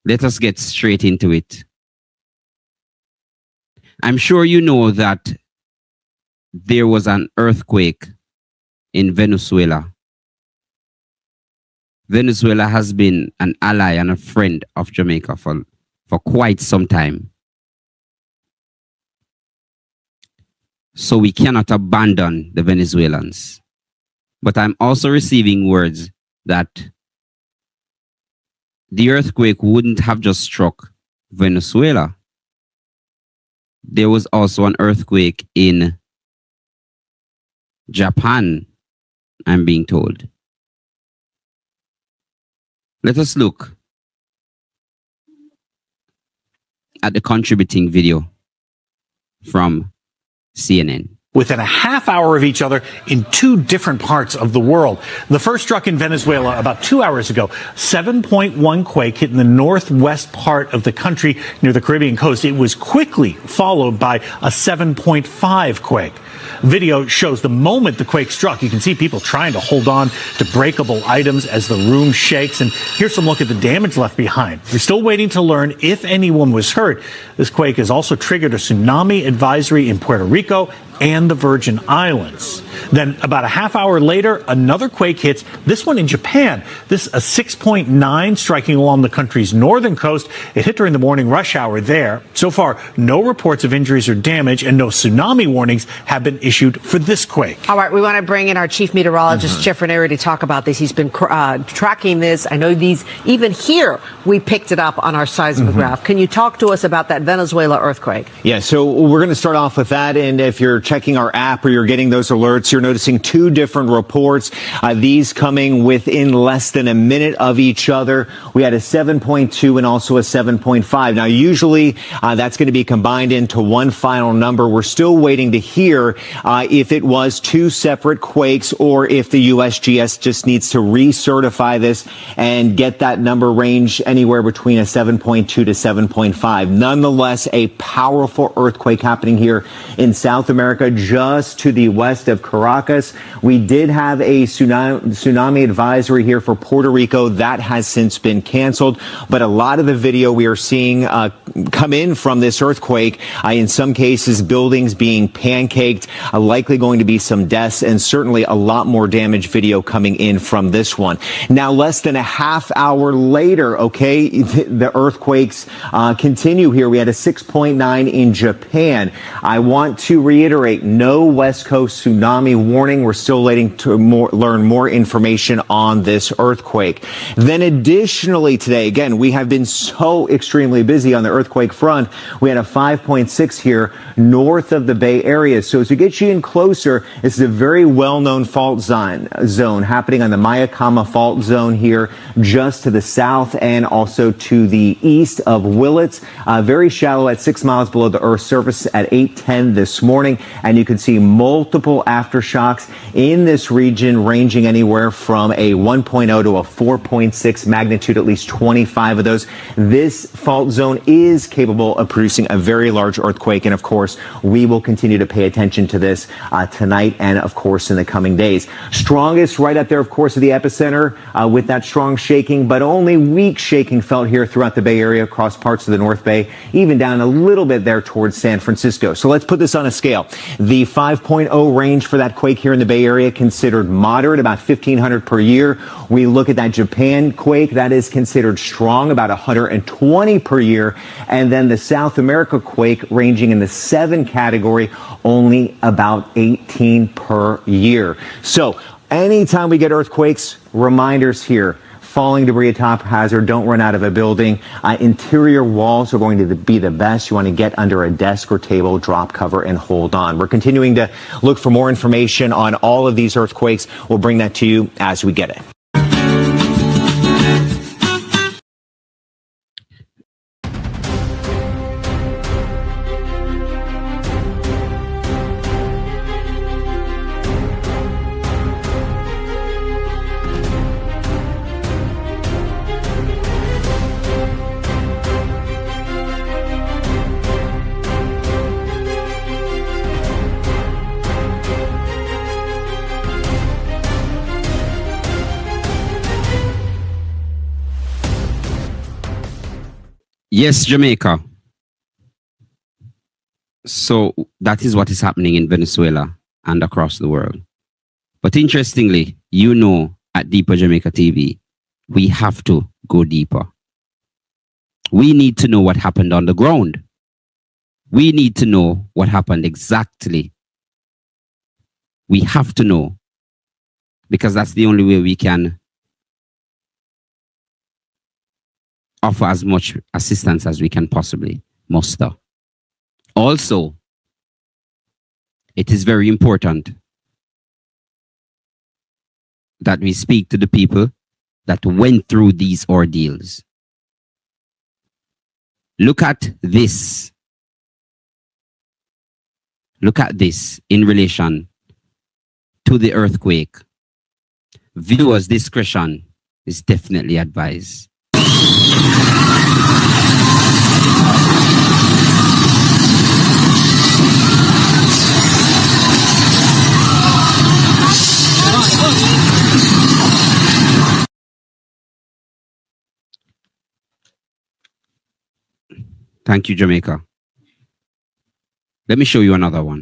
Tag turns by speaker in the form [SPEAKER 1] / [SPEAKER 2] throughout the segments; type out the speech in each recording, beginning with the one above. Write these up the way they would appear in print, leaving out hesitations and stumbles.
[SPEAKER 1] let us get straight into it. I'm sure you know that there was an earthquake in Venezuela. Venezuela has been an ally and a friend of Jamaica for quite some time. So we cannot abandon the Venezuelans. But I'm also receiving words that the earthquake wouldn't have just struck Venezuela. There was also an earthquake in Japan, I'm being told. Let us look at the contributing video from CNN.
[SPEAKER 2] Within a half hour of each other in two different parts of the world. The first struck in Venezuela about 2 hours ago. 7.1 quake hit in the northwest part of the country near the Caribbean coast. It was quickly followed by a 7.5 quake. Video shows the moment the quake struck. You can see people trying to hold on to breakable items as the room shakes. And here's some look at the damage left behind. We're still waiting to learn if anyone was hurt. This quake has also triggered a tsunami advisory in Puerto Rico and the Virgin Islands. Then about a half hour later, another quake hits, this one in Japan. This a 6.9 striking along the country's northern coast. It hit during the morning rush hour there. So far, no reports of injuries or damage and no tsunami warnings have been issued for this quake.
[SPEAKER 3] All right, we want to bring in our chief meteorologist, Jeff Ranieri, to talk about this. He's been tracking this. I know even here, we picked it up on our seismograph. Can you talk to us about that Venezuela earthquake?
[SPEAKER 4] Yeah, so we're going to start off with that. And if you're checking our app or you're getting those alerts, you're noticing two different reports, these coming within less than a minute of each other. We had a 7.2 and also a 7.5. Now, usually that's going to be combined into one final number. We're still waiting to hear if it was two separate quakes or if the USGS just needs to recertify this and get that number range anywhere between a 7.2 to 7.5. Nonetheless, a powerful earthquake happening here in South America, just to the west of Caracas. We did have a tsunami advisory here for Puerto Rico. That has since been canceled. But a lot of the video we are seeing come in from this earthquake, in some cases, buildings being pancaked, likely going to be some deaths, and certainly a lot more damage video coming in from this one. Now, less than a half hour later, okay, the earthquakes continue here. We had a 6.9 in Japan. I want to reiterate, no West Coast tsunami warning. We're still waiting to learn more information on this earthquake. Then additionally today, again, we have been so extremely busy on the earthquake front. We had a 5.6 here north of the Bay Area. So as we get you in closer, this is a very well-known fault zone happening on the Mayakama fault zone here just to the south and also to the east of Willits. Very shallow at 6 miles below the Earth's surface at 8:10 this morning. And you can see multiple aftershocks in this region ranging anywhere from a 1.0 to a 4.6 magnitude, at least 25 of those. This fault zone is capable of producing a very large earthquake. And of course, we will continue to pay attention to this tonight and of course in the coming days. Strongest right up there, of course, of the epicenter with that strong shaking, but only weak shaking felt here throughout the Bay Area across parts of the North Bay, even down a little bit there towards San Francisco. So let's put this on a scale. The 5.0 range for that quake here in the Bay Area considered moderate, about 1,500 per year. We look at that Japan quake, that is considered strong, about 120 per year. And then the South America quake ranging in the 7 category, only about 18 per year. So anytime we get earthquakes, reminders here. Falling debris, a top hazard. Don't run out of a building. Interior walls are going to be the best. You want to get under a desk or table, drop cover, and hold on. We're continuing to look for more information on all of these earthquakes. We'll bring that to you as we get it.
[SPEAKER 1] Yes, Jamaica. So that is what is happening in Venezuela and across the world. But interestingly, at Deeper Jamaica TV, we have to go deeper. We need to know what happened on the ground. We need to know what happened exactly. We have to know, because that's the only way we can offer as much assistance as we can possibly muster. Also, it is very important that we speak to the people that went through these ordeals. Look at this. Look at this in relation to the earthquake. Viewers' discretion is definitely advised. Thank you, Jamaica. Let me show you another one.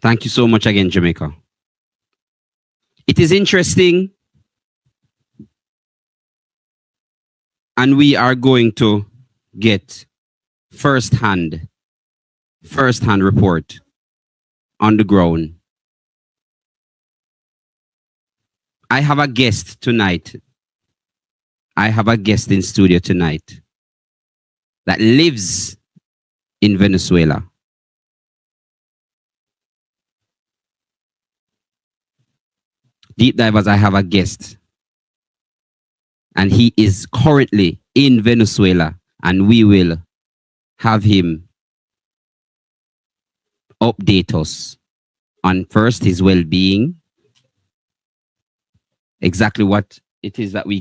[SPEAKER 1] Thank you so much again, Jamaica. It is interesting, and we are going to get first-hand report on the ground. I have a guest tonight. I have a guest in studio tonight that lives in Venezuela. Deep divers, I have a guest, and he is currently in Venezuela, and we will have him update us on first his well-being, exactly what it is that we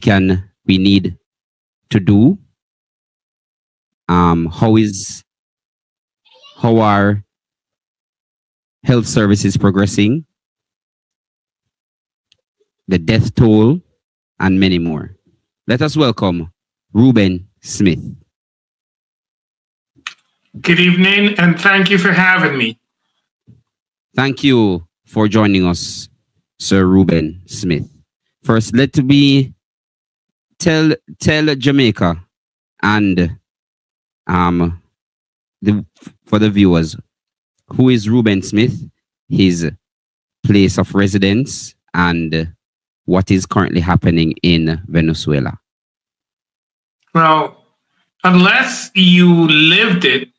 [SPEAKER 1] need to do, how our health services progressing, the death toll, and many more. Let us welcome Ruben Smith.
[SPEAKER 5] Good evening, and thank you for having me.
[SPEAKER 1] Thank you for joining us, Sir Ruben Smith. First, let me tell Jamaica and for the viewers, who is Ruben Smith, his place of residence, and what is currently happening in Venezuela.
[SPEAKER 5] Well, unless you lived it,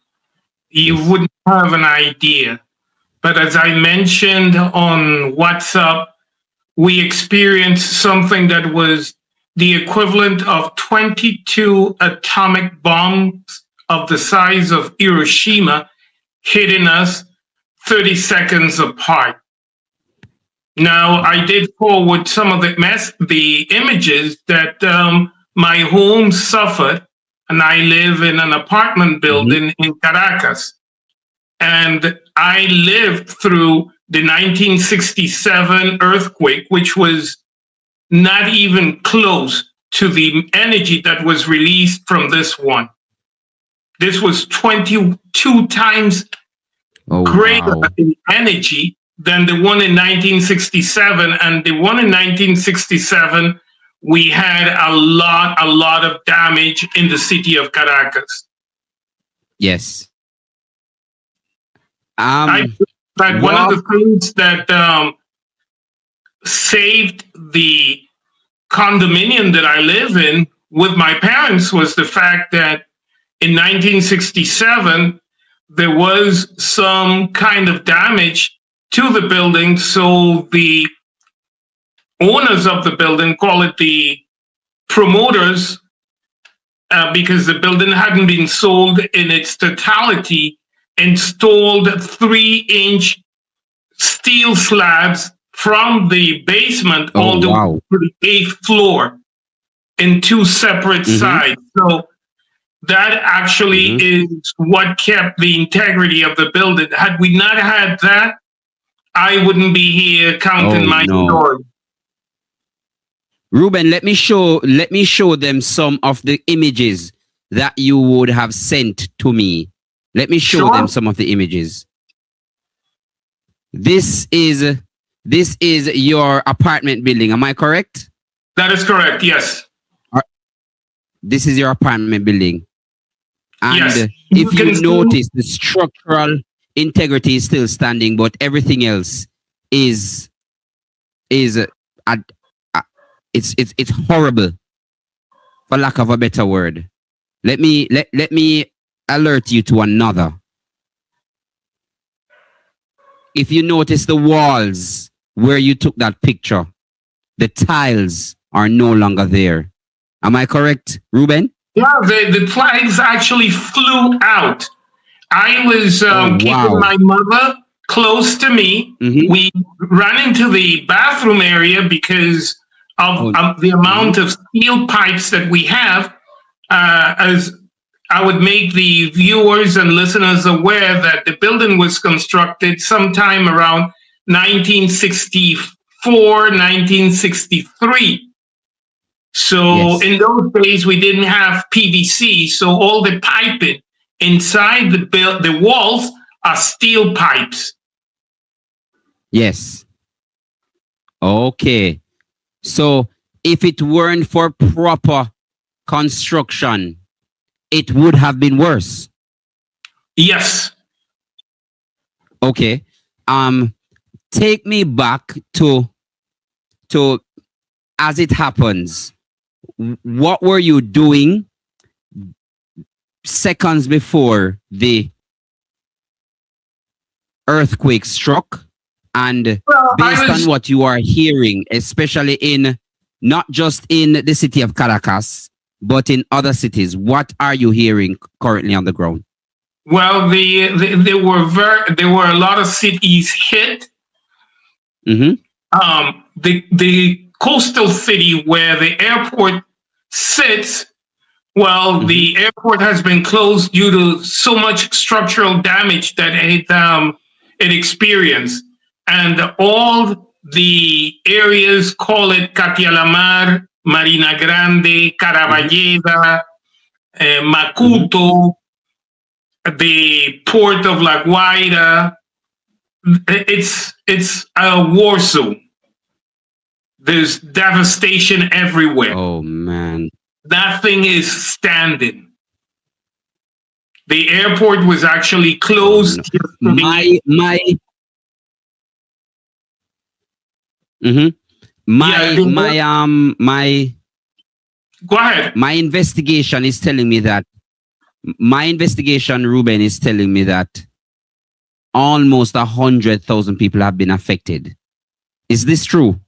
[SPEAKER 5] you wouldn't have an idea. But as I mentioned on WhatsApp, we experienced something that was the equivalent of 22 atomic bombs of the size of Hiroshima hitting us 30 seconds apart. Now, I did forward some of the images that my home suffered, and I live in an apartment building in Caracas. And I lived through the 1967 earthquake, which was not even close to the energy that was released from this one. This was 22 times greater in energy than the one in 1967. And the one in 1967, we had a lot of damage in the city of Caracas.
[SPEAKER 1] Yes.
[SPEAKER 5] One of the things that saved the condominium that I live in with my parents was the fact that in 1967, there was some kind of damage to the building. So the owners of the building, call it the promoters, because the building hadn't been sold in its totality, installed 3-inch steel slabs from the basement all the way to the 8th floor in 2 separate sides. So that actually is what kept the integrity of the building. Had we not had that, I wouldn't be here counting my story.
[SPEAKER 1] Ruben, let me show them some of the images that you would have sent to me. Let me show them some of the images. This is your apartment building. Am I correct?
[SPEAKER 5] That is correct. Yes.
[SPEAKER 1] This is your apartment building. And
[SPEAKER 5] yes.
[SPEAKER 1] If you notice, the structural integrity is still standing, but everything else is it's horrible, for lack of a better word. Let me alert you to another. If you notice the walls where you took that picture, the tiles are no longer there. Am I correct, Ruben?
[SPEAKER 5] Yeah, the flags actually flew out. I was keeping my mother close to me. We ran into the bathroom area because of the amount of steel pipes that we have. As I would make the viewers and listeners aware that the building was constructed sometime around 1964, 1963. So in those days, we didn't have PVC. So all the piping inside the walls are steel pipes.
[SPEAKER 1] Yes. Okay. So if it weren't for proper construction, it would have been worse.
[SPEAKER 5] Yes.
[SPEAKER 1] Okay. Take me back to as it happens. What were you doing seconds before the earthquake struck? And based on what you are hearing, especially in not just in the city of Caracas, but in other cities, what are you hearing currently on the ground?
[SPEAKER 5] Well, there were a lot of cities hit. The coastal city where the airport sits, the airport has been closed due to so much structural damage that it experienced. And all the areas, call it Catialamar, Marina Grande, Caravalleda, Macuto, the port of La Guaira, it's a war zone. There's devastation everywhere.
[SPEAKER 1] Oh man.
[SPEAKER 5] That thing is standing. The airport was actually closed.
[SPEAKER 1] My
[SPEAKER 5] Go ahead.
[SPEAKER 1] My investigation, Ruben, is telling me that almost 100,000 people have been affected. Is this true?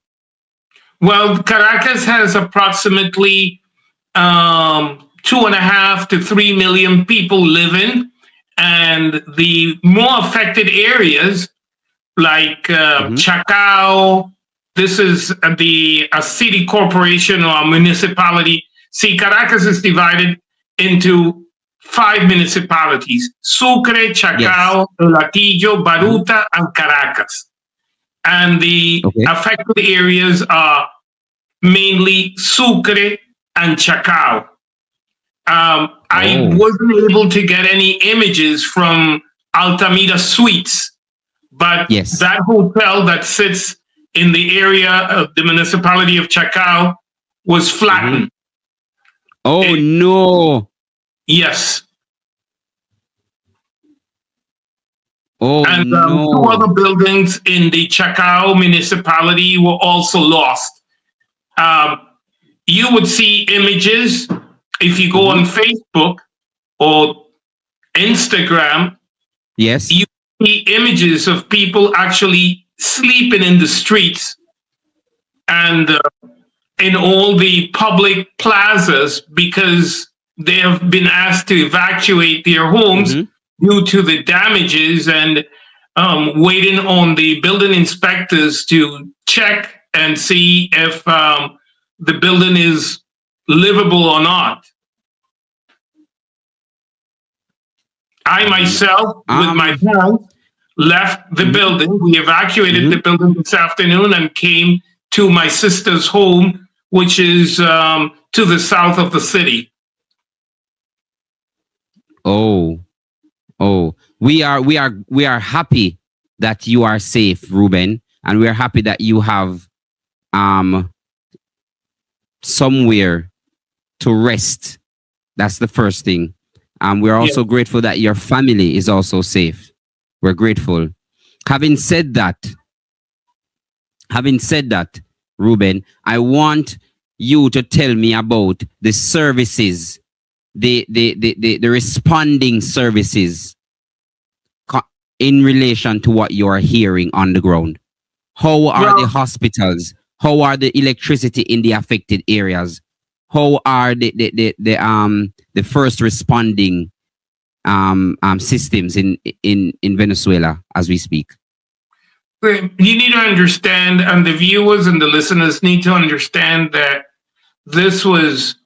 [SPEAKER 5] Well, Caracas has approximately 2.5 to 3 million people living, and the more affected areas like Chacao. This is a city corporation or a municipality. See, Caracas is divided into 5 municipalities: Sucre, Chacao, El Hatillo, Baruta, and Caracas. And the affected areas are mainly Sucre and Chacao. I wasn't able to get any images from Altamira Suites, but
[SPEAKER 1] Yes.
[SPEAKER 5] that hotel that sits in the area of the municipality of Chacao was flattened.
[SPEAKER 1] Oh, no.
[SPEAKER 5] Yes.
[SPEAKER 1] Oh,
[SPEAKER 5] And
[SPEAKER 1] no.
[SPEAKER 5] 2 other buildings in the Chacao municipality were also lost. You would see images if you go on Facebook or Instagram.
[SPEAKER 1] Yes.
[SPEAKER 5] You see images of people actually sleeping in the streets and in all the public plazas because they have been asked to evacuate their homes due to the damages, and waiting on the building inspectors to check and see if the building is livable or not. I myself, with my parents, left the building. We evacuated the building this afternoon and came to my sister's home, which is to the south of the city.
[SPEAKER 1] Oh, we are happy that you are safe, Ruben, and we are happy that you have somewhere to rest. That's the first thing. We're also grateful that your family is also safe. We're grateful. Having said that, Ruben, I want you to tell me about the services, the responding services in relation to what you are hearing on the ground. How are the hospitals? How are the electricity in the affected areas? How are the first responding systems in Venezuela as we speak?
[SPEAKER 5] You need to understand, and the viewers and the listeners need to understand, that this was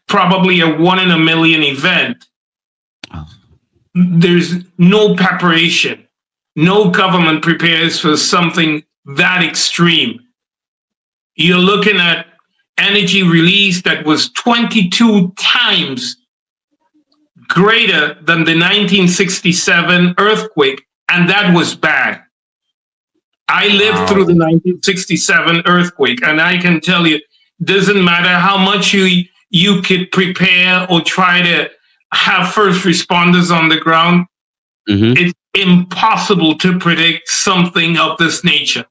[SPEAKER 5] probably a 1 in a million event. There's no preparation. No government prepares for something that extreme. You're looking at energy release that was 22 times greater than the 1967 earthquake, and that was bad. I lived through the 1967 earthquake, and I can tell you, doesn't matter how much you could prepare or try to have first responders on the ground, it's impossible to predict something of this nature.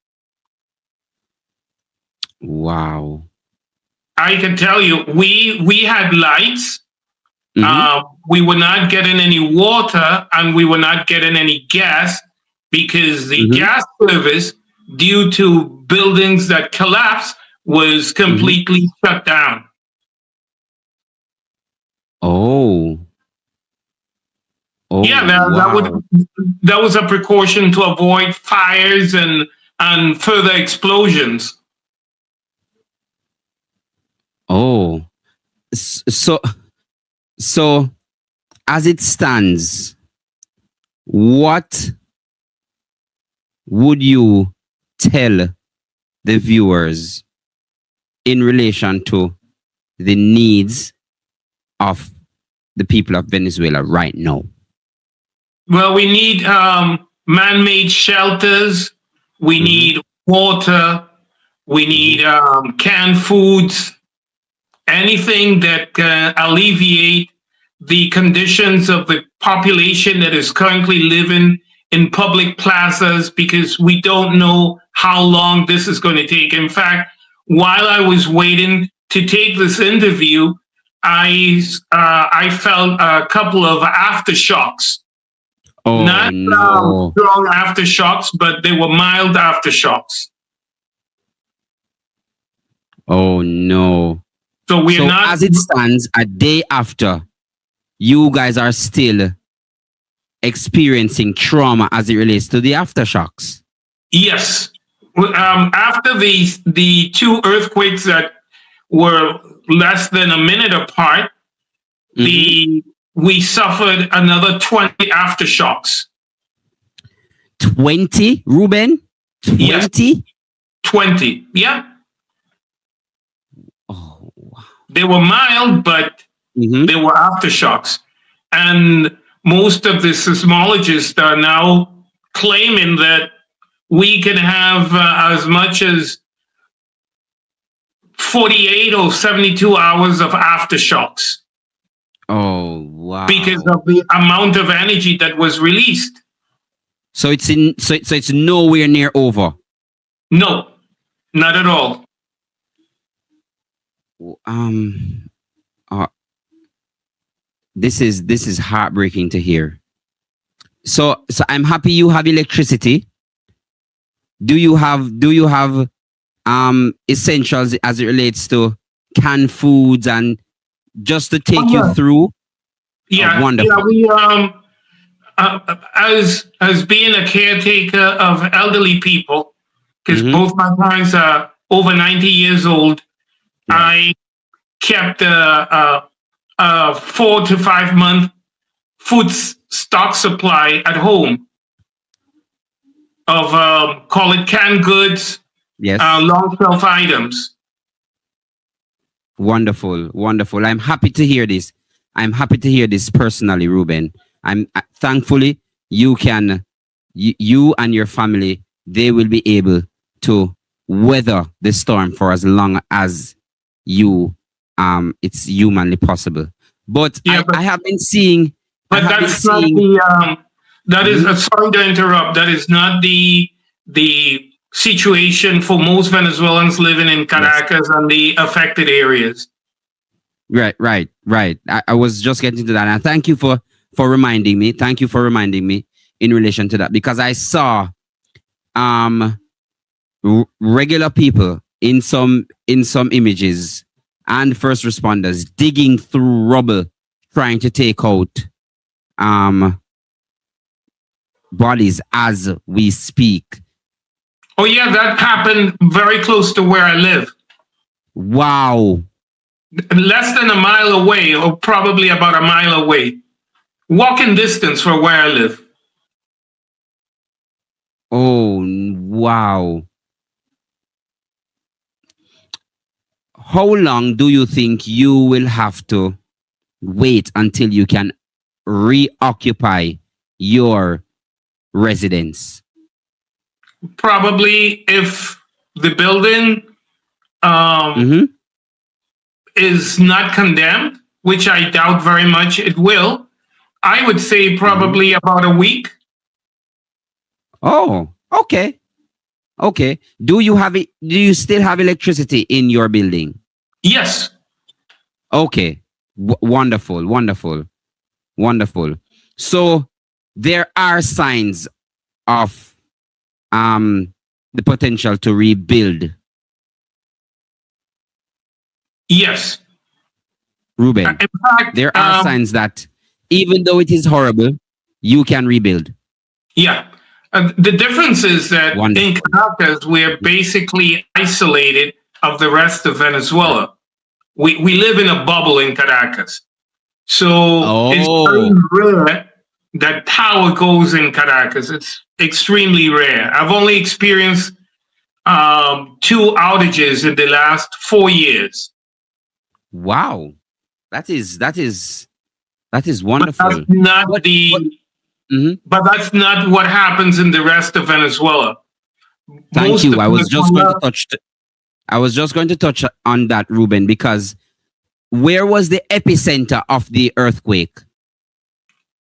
[SPEAKER 1] Wow.
[SPEAKER 5] I can tell you, we had lights. We were not getting any water, and we were not getting any gas because the gas service, due to buildings that collapsed, was completely shut down. Yeah, that was a precaution to avoid fires and further explosions.
[SPEAKER 1] So as it stands, what would you tell the viewers in relation to the needs of the people of Venezuela right now?
[SPEAKER 5] Well, we need man-made shelters. We need water. We need canned foods. Anything that can alleviate the conditions of the population that is currently living in public plazas, because we don't know how long this is going to take. In fact, while I was waiting to take this interview, I felt a couple of aftershocks. Not strong aftershocks, but they were mild aftershocks.
[SPEAKER 1] Oh no.
[SPEAKER 5] So we're not,
[SPEAKER 1] as it stands, a day after, you guys are still experiencing trauma as it relates to the aftershocks.
[SPEAKER 5] Yes. After the 2 earthquakes that were less than a minute apart, we suffered another 20 aftershocks.
[SPEAKER 1] 20, Ruben? 20?
[SPEAKER 5] Yes. 20, yeah.
[SPEAKER 1] Oh, wow.
[SPEAKER 5] They were mild, but
[SPEAKER 1] Mhm.
[SPEAKER 5] They were aftershocks. And most of the seismologists are now claiming that we can have as much as 48 or 72 hours of aftershocks
[SPEAKER 1] Oh, wow.
[SPEAKER 5] because of the amount of energy that was released.
[SPEAKER 1] So it's nowhere near over.
[SPEAKER 5] No, not at all.
[SPEAKER 1] Um, uh, this is heartbreaking to hear. So I'm happy you have electricity. Do you have essentials as it relates to canned foods and just to take you through?
[SPEAKER 5] Yeah,
[SPEAKER 1] Oh, wonderful.
[SPEAKER 5] yeah. We as being a caretaker of elderly people, because
[SPEAKER 1] Mhm.
[SPEAKER 5] both my parents are over 90 years old, I kept a 4 to 5 month food stock supply at home of call it canned goods,
[SPEAKER 1] Yes.
[SPEAKER 5] long shelf items.
[SPEAKER 1] Wonderful, wonderful. I'm happy to hear this. I'm happy to hear this personally, Ruben. I'm thankfully you can, you and your family, they will be able to weather the storm for as long as you, it's humanly possible. But
[SPEAKER 5] Yeah,
[SPEAKER 1] I have been seeing,
[SPEAKER 5] but that's not the. That is sorry to interrupt. That is not the situation for most Venezuelans living in Caracas and the affected areas.
[SPEAKER 1] Right. I was just getting to that, and thank you for reminding me. Thank you for reminding me in relation to that, because I saw regular people in some images and first responders digging through rubble trying to take out bodies as we speak.
[SPEAKER 5] Oh yeah, that happened very close to where I live.
[SPEAKER 1] Wow.
[SPEAKER 5] Less than a mile away, or probably about a mile away. Walking distance from where I live.
[SPEAKER 1] Oh, wow. How long do you think you will have to wait until you can reoccupy your residence?
[SPEAKER 5] Probably if the building is not condemned, which I doubt very much it will, I would say probably about a week.
[SPEAKER 1] Oh, okay. Okay. Do you have it? Do you still have electricity in your building?
[SPEAKER 5] Yes.
[SPEAKER 1] Okay. Wonderful, wonderful, wonderful. So there are signs of the potential to rebuild.
[SPEAKER 5] Yes.
[SPEAKER 1] Ruben,
[SPEAKER 5] In fact,
[SPEAKER 1] there are signs that even though it is horrible, you can rebuild.
[SPEAKER 5] Yeah. The difference is that
[SPEAKER 1] Wonderful.
[SPEAKER 5] in Caracas, we're basically isolated of the rest of Venezuela. We live in a bubble in Caracas. So it's very rare that power goes in Caracas. It's extremely rare. I've only experienced 2 outages in the last 4 years.
[SPEAKER 1] Wow. That is wonderful.
[SPEAKER 5] But that's not but that's not what happens in the rest of Venezuela.
[SPEAKER 1] Thank you. I was just going to touch on that, Ruben, because where was the epicenter of the earthquake?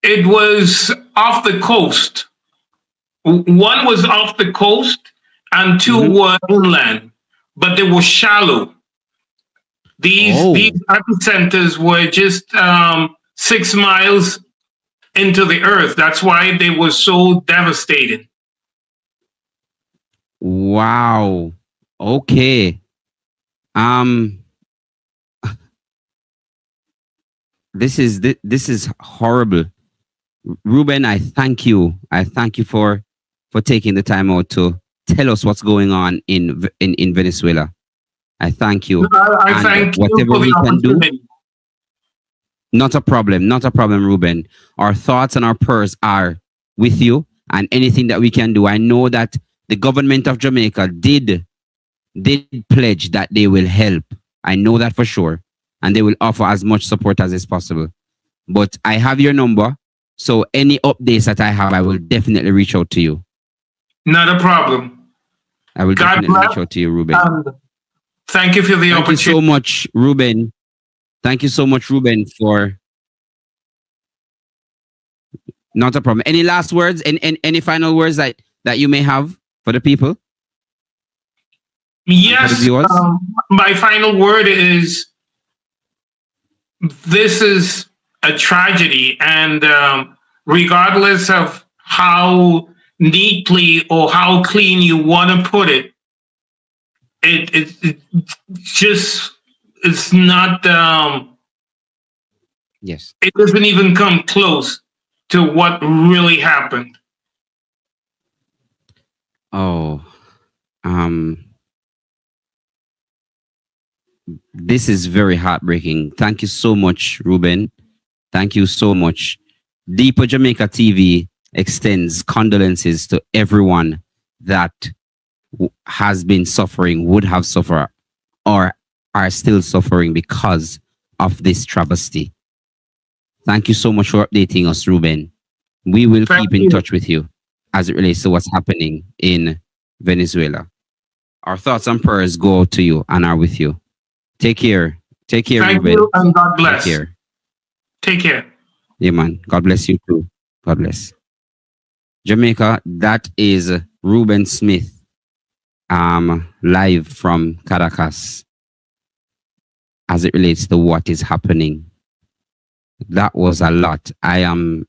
[SPEAKER 5] It was off the coast. One was off the coast and 2 were inland, but they were shallow. These epicenters were just 6 miles into the earth. That's why they were so devastating.
[SPEAKER 1] Wow. Okay. This is horrible. Ruben, I thank you. I thank you for taking the time out to tell us what's going on in Venezuela. I thank you.
[SPEAKER 5] I thank you for the opportunity.
[SPEAKER 1] Not a problem. Not a problem, Ruben. Our thoughts and our prayers are with you, and anything that we can do. I know that the government of Jamaica did pledge that they will help. I know that for sure. and they will offer as much support as is possible. But I have your number, so any updates that I have, I will definitely reach out to you.
[SPEAKER 5] Not a problem.
[SPEAKER 1] I will
[SPEAKER 5] God
[SPEAKER 1] definitely
[SPEAKER 5] bless.
[SPEAKER 1] reach out to you, Ruben.
[SPEAKER 5] Thank you for the
[SPEAKER 1] Thank you
[SPEAKER 5] opportunity.
[SPEAKER 1] so much, Ruben. Thank you so much, Ruben, for... Not a problem. Any last words? Any final words that you may have for the people?
[SPEAKER 5] Yes,
[SPEAKER 1] For the viewers?
[SPEAKER 5] my final word is this is a tragedy, and regardless of how neatly or how clean you want to put it, it just it's not.
[SPEAKER 1] Yes.
[SPEAKER 5] It doesn't even come close to what really happened.
[SPEAKER 1] Oh, this is very heartbreaking. Thank you so much, Ruben. Thank you so much. Deeper Jamaica TV extends condolences to everyone that has been suffering, would have suffered, or are still suffering because of this travesty. Thank you so much for updating us, Ruben. We will keep in touch with you as it relates to what's happening in Venezuela. Our thoughts and prayers go out to you and are with you. Take care. Take care,
[SPEAKER 5] Thank
[SPEAKER 1] Ruben.
[SPEAKER 5] you, and God bless.
[SPEAKER 1] Take care.
[SPEAKER 5] Take care.
[SPEAKER 1] Yeah, man. God bless you too. God bless. Jamaica, that is Ruben Smith, live from Caracas as it relates to what is happening. That was a lot. I am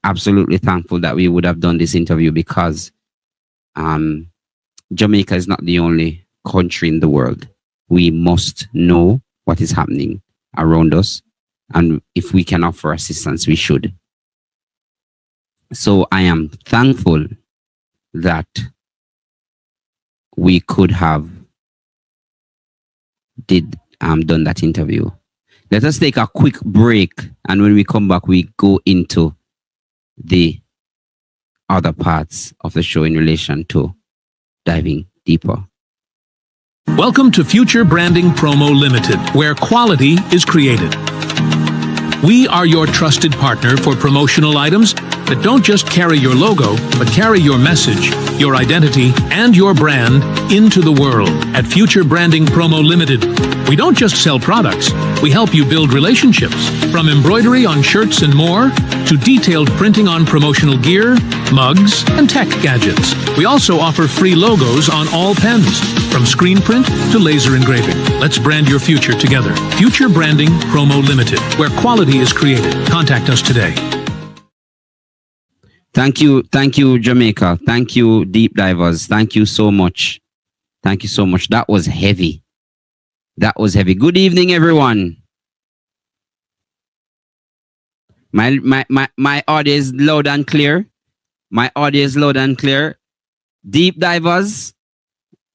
[SPEAKER 1] absolutely thankful that we would have done this interview because Jamaica is not the only country in the world. We must know what is happening around us, and if we can offer assistance, we should. So I am thankful that we could have done that interview. Let us take a quick break, and when we come back, we go into the other parts of the show in relation to diving deeper.
[SPEAKER 6] Welcome to Future Branding Promo Limited, where quality is created. We are your trusted partner for promotional items that don't just carry your logo, but carry your message, your identity, and your brand into the world. At Future Branding Promo Limited, we don't just sell products, we help you build relationships. From embroidery on shirts and more, to detailed printing on promotional gear, mugs, and tech gadgets. We also offer free logos on all pens, from screen print to laser engraving. Let's brand your future together. Future Branding Promo Limited, where quality is created. Contact us today.
[SPEAKER 1] Thank you, Jamaica. Thank you, Deep Divers. Thank you so much. Thank you so much. That was heavy. That was heavy. Good evening, everyone. My audio is loud and clear. My audio is loud and clear. Deep Divers,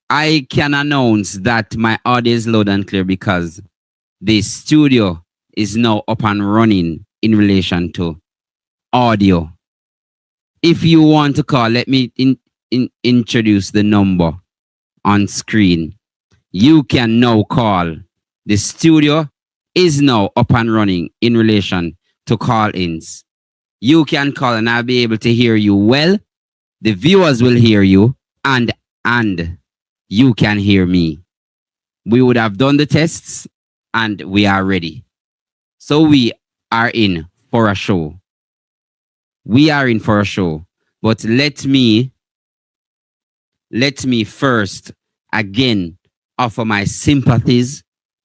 [SPEAKER 1] I can announce that my audio is loud and clear because the studio is now up and running in relation to audio. If you want to call, let me introduce the number on screen. You can now call. The studio is now up and running in relation to call-ins. You can call and I'll be able to hear you well. The viewers will hear you and you can hear me. We would have done the tests and we are ready. So we are in for a show. We are in for a show. But let me first again offer my sympathies,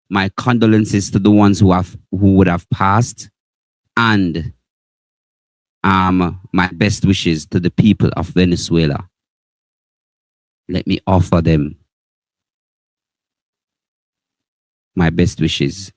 [SPEAKER 1] my condolences to the ones who would have passed, and my best wishes to the people of Venezuela. Let me offer them my best wishes.